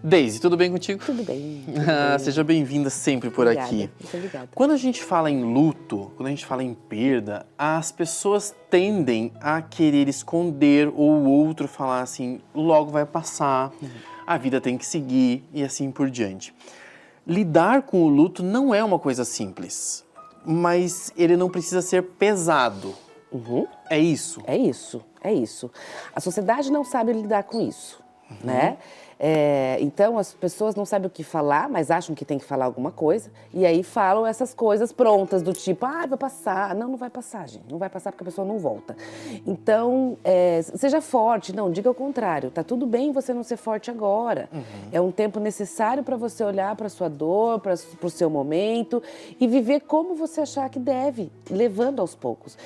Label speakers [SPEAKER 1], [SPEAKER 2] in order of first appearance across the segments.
[SPEAKER 1] Deise, tudo bem contigo?
[SPEAKER 2] Tudo bem.
[SPEAKER 1] Seja bem-vinda sempre por
[SPEAKER 2] Obrigada,
[SPEAKER 1] aqui.
[SPEAKER 2] muito obrigada.
[SPEAKER 1] Quando a gente fala em luto, quando a gente fala em perda, as pessoas tendem a querer esconder ou o outro falar assim, logo vai passar, a vida tem que seguir e assim por diante. Lidar com o luto não é uma coisa simples, mas ele não precisa ser pesado. É isso?
[SPEAKER 2] É isso, é isso. A sociedade não sabe lidar com isso, né? Então, as pessoas não sabem o que falar, mas acham que tem que falar alguma coisa. E aí falam essas coisas prontas, do tipo, vai passar. Não, não vai passar, gente. Não vai passar porque a pessoa não volta. Então, seja forte. Não, diga o contrário. Tá tudo bem você não ser forte agora. É um tempo necessário para você olhar para sua dor, para o seu momento e viver como você achar que deve, levando aos poucos.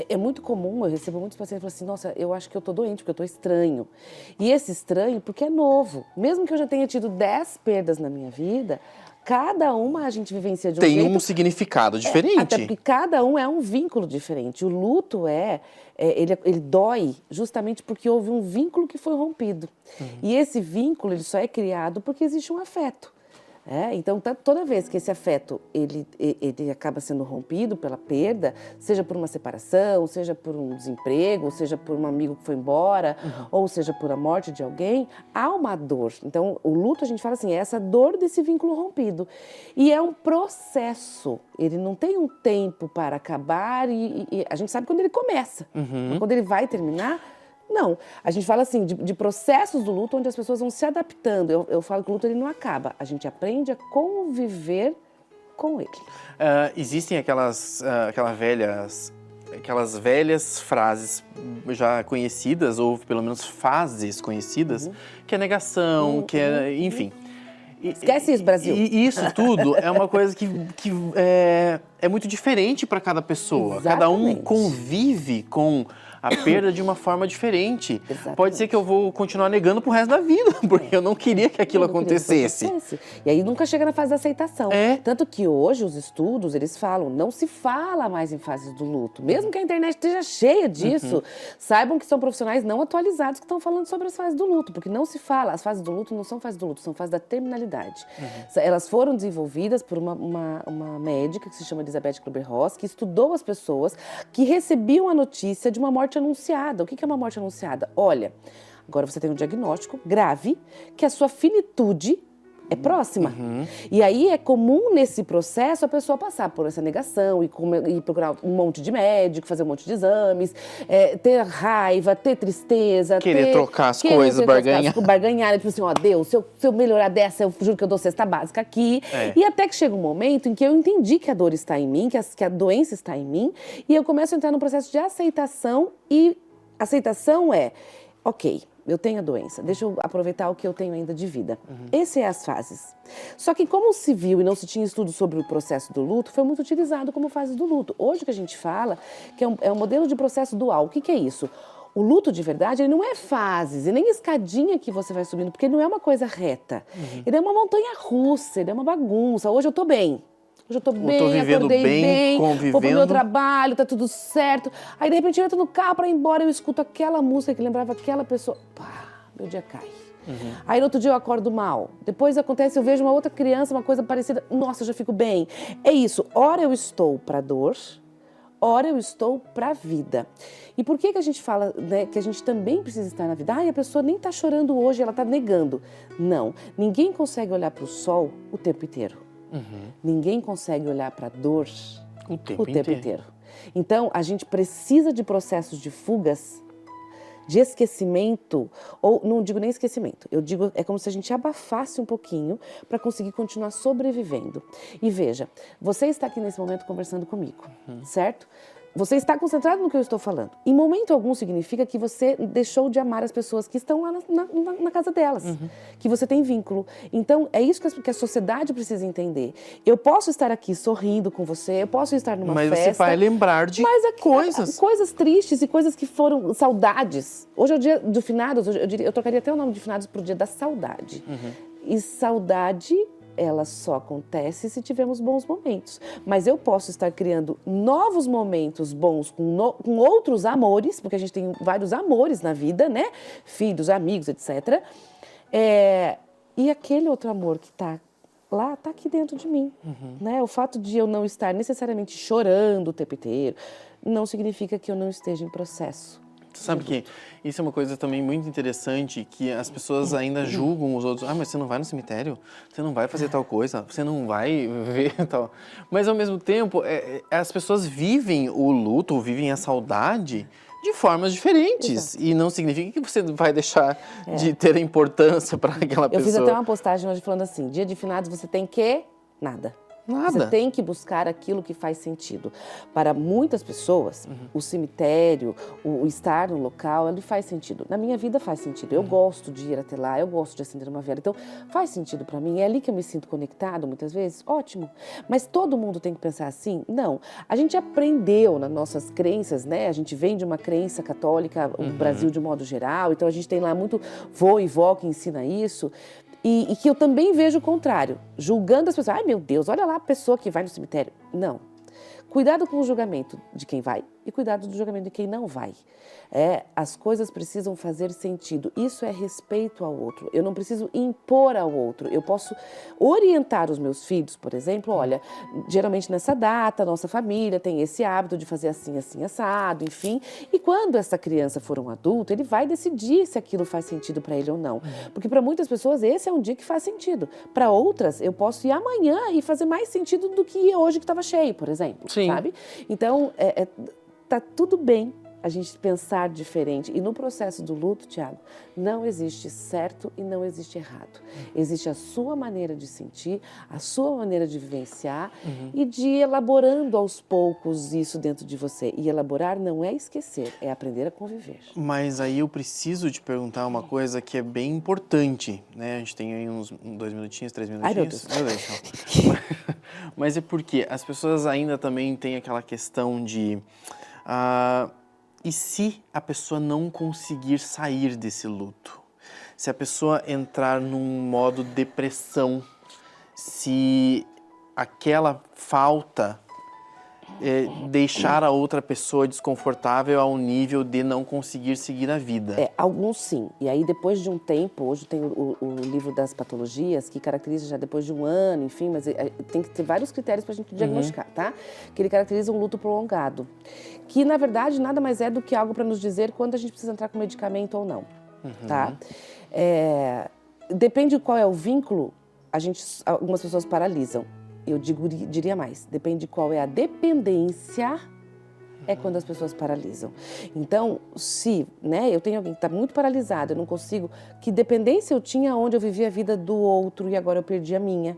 [SPEAKER 2] É muito comum, eu recebo muitos pacientes que falam assim, nossa, eu acho que eu tô doente porque eu tô estranho. E esse estranho porque é novo. Mesmo que eu já tenha tido 10 perdas na minha vida, cada uma a gente vivencia de um jeito.
[SPEAKER 1] Tem um significado diferente.
[SPEAKER 2] Até porque cada um é um vínculo diferente. O luto ele dói justamente porque houve um vínculo que foi rompido. E esse vínculo ele só é criado porque existe um afeto. Então, toda vez que esse afeto ele acaba sendo rompido pela perda, seja por uma separação, seja por um desemprego, seja por um amigo que foi embora, ou seja por a morte de alguém, há uma dor. Então, o luto, a gente fala assim, é essa dor desse vínculo rompido. E é um processo, ele não tem um tempo para acabar e a gente sabe quando ele começa. Mas quando ele vai terminar, não, a gente fala assim, de processos do luto onde as pessoas vão se adaptando. Eu falo que o luto ele não acaba, a gente aprende a conviver com ele.
[SPEAKER 1] Existem aquelas velhas frases já conhecidas, ou pelo menos fases conhecidas, que é negação, que é, enfim.
[SPEAKER 2] Esquece isso, Brasil.
[SPEAKER 1] E isso tudo é uma coisa que é muito diferente para cada pessoa.
[SPEAKER 2] Exatamente.
[SPEAKER 1] Cada um convive com a perda de uma forma diferente.
[SPEAKER 2] Exatamente.
[SPEAKER 1] Pode ser que eu vou continuar negando pro resto da vida, porque eu não queria que aquilo acontecesse.
[SPEAKER 2] E aí nunca chega na fase da aceitação. Tanto que hoje os estudos, eles falam, não se fala mais em fases do luto. Mesmo que a internet esteja cheia disso, saibam que são profissionais não atualizados que estão falando sobre as fases do luto, porque não se fala, as fases do luto não são fases do luto, são fases da terminalidade. Elas foram desenvolvidas por uma médica que se chama Elizabeth Kübler-Ross, que estudou as pessoas que recebiam a notícia de uma morte anunciada. O que é uma morte anunciada? Olha, agora você tem um diagnóstico grave que a sua finitude é próxima. E aí é comum nesse processo a pessoa passar por essa negação e procurar um monte de médico, fazer um monte de exames, ter raiva, ter tristeza,
[SPEAKER 1] querer trocar as coisas,
[SPEAKER 2] barganhar, tipo assim, ó, Deus, se eu melhorar dessa, eu juro que eu dou cesta básica aqui. E até que chega um momento em que eu entendi que a dor está em mim, que a doença está em mim, e eu começo a entrar num processo de aceitação, e aceitação é, ok, eu tenho a doença, deixa eu aproveitar o que eu tenho ainda de vida. Essas são as fases. Só que como se viu e não se tinha estudo sobre o processo do luto, foi muito utilizado como fase do luto. Hoje o que a gente fala que é um modelo de processo dual. O que é isso? O luto de verdade, ele não é fases, e nem escadinha que você vai subindo, porque ele não é uma coisa reta. Ele é uma montanha russa, ele é uma bagunça. Hoje eu tô bem. Hoje eu tô bem, acordei bem,
[SPEAKER 1] convivendo.
[SPEAKER 2] vou pro meu trabalho, tá tudo certo. Aí, de repente, eu entro no carro pra ir embora, eu escuto aquela música que lembrava aquela pessoa. Pá, meu dia cai. Aí, no outro dia, eu acordo mal. Depois acontece, eu vejo uma outra criança, uma coisa parecida. Nossa, eu já fico bem. É isso. Ora eu estou pra dor, ora eu estou pra vida. E por que a gente fala, né, que a gente também precisa estar na vida? A pessoa nem tá chorando hoje, ela tá negando. Não. Ninguém consegue olhar pro sol o tempo inteiro. Ninguém consegue olhar para a dor o tempo inteiro. Então, a gente precisa de processos de fugas, de esquecimento, ou não digo nem esquecimento, eu digo, é como se a gente abafasse um pouquinho para conseguir continuar sobrevivendo. E veja, você está aqui nesse momento conversando comigo, certo? Você está concentrado no que eu estou falando. Em momento algum significa que você deixou de amar as pessoas que estão lá na casa delas, que você tem vínculo. Então, é isso que a sociedade precisa entender. Eu posso estar aqui sorrindo com você, eu posso estar numa festa...
[SPEAKER 1] Mas você vai lembrar de coisas.
[SPEAKER 2] Coisas tristes e coisas que foram saudades. Hoje é o dia do finados, eu trocaria até o nome de finados para o dia da saudade. E saudade... ela só acontece se tivermos bons momentos. Mas eu posso estar criando novos momentos bons com outros amores, porque a gente tem vários amores na vida, né? Filhos, amigos, etc. E aquele outro amor que está lá, está aqui dentro de mim. Né? O fato de eu não estar necessariamente chorando o tempo inteiro não significa que eu não esteja em processo.
[SPEAKER 1] Sabe que isso é uma coisa também muito interessante, que as pessoas ainda julgam os outros. Ah, mas você não vai no cemitério? Você não vai fazer tal coisa? Você não vai ver tal... Mas, ao mesmo tempo, as pessoas vivem o luto, ou vivem a saudade de formas diferentes. E não significa que você vai deixar de ter importância para aquela pessoa.
[SPEAKER 2] Eu fiz até uma postagem hoje falando assim, dia de finados você tem que... Nada. Você tem que buscar aquilo que faz sentido. Para muitas pessoas, o cemitério, o estar no local, ele faz sentido. Na minha vida faz sentido. Eu gosto de ir até lá, eu gosto de acender uma vela. Então, faz sentido para mim. É ali que eu me sinto conectado, muitas vezes. Ótimo. Mas todo mundo tem que pensar assim? Não. A gente aprendeu nas nossas crenças, né? A gente vem de uma crença católica, o Brasil de modo geral. Então, a gente tem lá muito vô e vó que ensina isso. E que eu também vejo o contrário, julgando as pessoas. Ai, meu Deus, olha lá a pessoa que vai no cemitério. Não. Cuidado com o julgamento de quem vai e cuidado do julgamento de quem não vai. As coisas precisam fazer sentido. Isso é respeito ao outro. Eu não preciso impor ao outro. Eu posso orientar os meus filhos, por exemplo, olha, geralmente nessa data, nossa família tem esse hábito de fazer assim, assim, assado, enfim. E quando essa criança for um adulto, ele vai decidir se aquilo faz sentido para ele ou não. Porque para muitas pessoas esse é um dia que faz sentido. Para outras, eu posso ir amanhã e fazer mais sentido do que ir hoje que estava cheio, por exemplo.
[SPEAKER 1] Sim.
[SPEAKER 2] Sabe? Então, tá tudo bem a gente pensar diferente. E no processo do luto, Tiago, não existe certo e não existe errado. Existe a sua maneira de sentir, a sua maneira de vivenciar e de ir elaborando aos poucos isso dentro de você. E elaborar não é esquecer, é aprender a conviver.
[SPEAKER 1] Mas aí eu preciso te perguntar uma coisa que é bem importante, né? A gente tem aí uns 2 minutinhos, 3 minutinhos.
[SPEAKER 2] Ai, meu Deus.
[SPEAKER 1] Mas é porque as pessoas ainda também têm aquela questão de... e se a pessoa não conseguir sair desse luto? Se a pessoa entrar num modo depressão, se aquela falta deixar a outra pessoa desconfortável ao nível de não conseguir seguir a vida?
[SPEAKER 2] Alguns sim. E aí, depois de um tempo, hoje tem o livro das patologias, que caracteriza já depois de um ano, enfim, mas tem que ter vários critérios para a gente diagnosticar, tá? Que ele caracteriza um luto prolongado. Que, na verdade, nada mais é do que algo para nos dizer quando a gente precisa entrar com medicamento ou não, tá? Depende de qual é o vínculo, algumas pessoas paralisam. Eu diria mais, depende de qual é a dependência, é quando as pessoas paralisam. Então, se eu tenho alguém que está muito paralisado, eu não consigo... Que dependência eu tinha onde eu vivia a vida do outro e agora eu perdi a minha?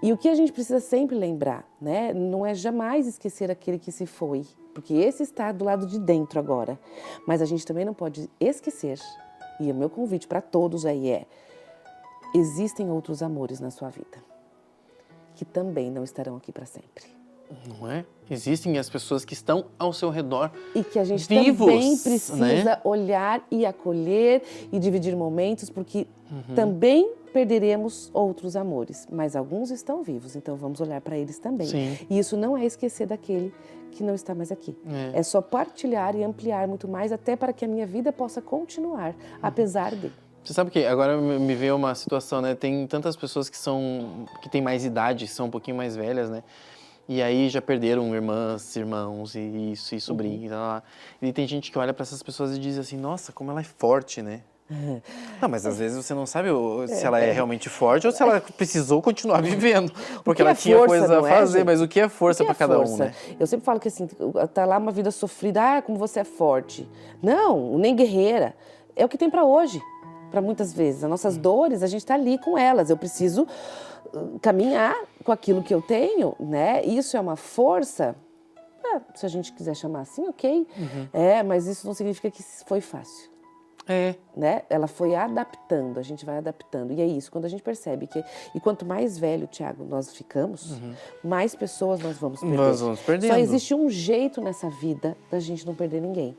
[SPEAKER 2] E o que a gente precisa sempre lembrar, né? Não é jamais esquecer aquele que se foi, porque esse está do lado de dentro agora. Mas a gente também não pode esquecer, e o meu convite para todos aí existem outros amores na sua vida, que também não estarão aqui para sempre.
[SPEAKER 1] Não é? Existem as pessoas que estão ao seu redor
[SPEAKER 2] e que a gente
[SPEAKER 1] vivos,
[SPEAKER 2] também precisa
[SPEAKER 1] né?
[SPEAKER 2] olhar e acolher e dividir momentos, porque também perderemos outros amores, mas alguns estão vivos, então vamos olhar para eles também.
[SPEAKER 1] Sim.
[SPEAKER 2] E isso não é esquecer daquele que não está mais aqui. É só partilhar e ampliar muito mais, até para que a minha vida possa continuar, apesar de...
[SPEAKER 1] Você sabe que agora me veio uma situação, né? Tem tantas pessoas que têm mais idade, são um pouquinho mais velhas, né? E aí já perderam irmãs, irmãos e isso, e sobrinhos, e lá. E tem gente que olha para essas pessoas e diz assim, nossa, como ela é forte, né? Não, mas às vezes você não sabe se ela é realmente forte ou se ela precisou continuar vivendo, porque ela tinha coisa a fazer, mas o que é força para cada um, né?
[SPEAKER 2] Eu sempre falo que assim, tá lá uma vida sofrida, como você é forte. Não, nem guerreira. É o que tem para hoje. Para muitas vezes. As nossas dores, a gente está ali com elas. Eu preciso caminhar com aquilo que eu tenho, né? Isso é uma força, se a gente quiser chamar assim, ok. Mas isso não significa que foi fácil. Né? Ela foi adaptando, a gente vai adaptando. E é isso, quando a gente percebe que... E quanto mais velho, Tiago, nós ficamos, mais pessoas nós vamos perder.
[SPEAKER 1] Nós vamos perdendo.
[SPEAKER 2] Só existe um jeito nessa vida da gente não perder ninguém.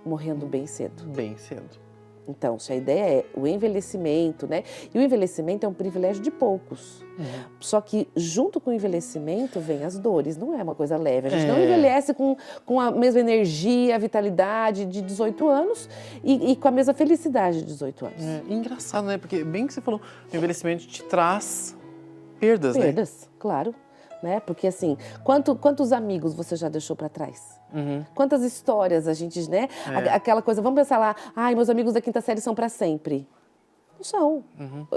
[SPEAKER 2] Morrendo bem cedo.
[SPEAKER 1] Bem cedo.
[SPEAKER 2] Então, se a ideia é o envelhecimento, né? E o envelhecimento é um privilégio de poucos. Só que junto com o envelhecimento vem as dores, não é uma coisa leve. A gente não envelhece com a mesma energia, a vitalidade de 18 anos e com a mesma felicidade de 18 anos.
[SPEAKER 1] Engraçado, né? Porque bem que você falou, o envelhecimento te traz perdas, né?
[SPEAKER 2] Perdas, claro. Né? Porque assim, quantos amigos você já deixou para trás? Quantas histórias a gente, né? Aquela coisa, vamos pensar lá, ai, meus amigos da quinta série são para sempre. Não são.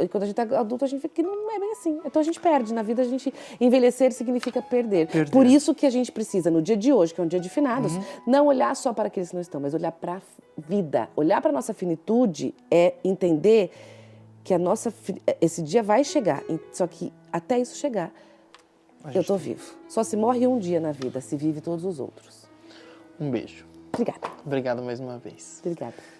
[SPEAKER 2] E quando a gente é adulto, a gente vê que não é bem assim. Então a gente perde. Na vida, a gente envelhecer significa perder. Por isso que a gente precisa, no dia de hoje, que é um dia de finados, não olhar só para aqueles que não estão, mas olhar para a vida. Olhar para a nossa finitude é entender que esse dia vai chegar. Só que até isso chegar, eu tô vivo. Só se morre um dia na vida, se vive todos os outros.
[SPEAKER 1] Um beijo.
[SPEAKER 2] Obrigada.
[SPEAKER 1] Obrigado mais uma vez.
[SPEAKER 2] Obrigada.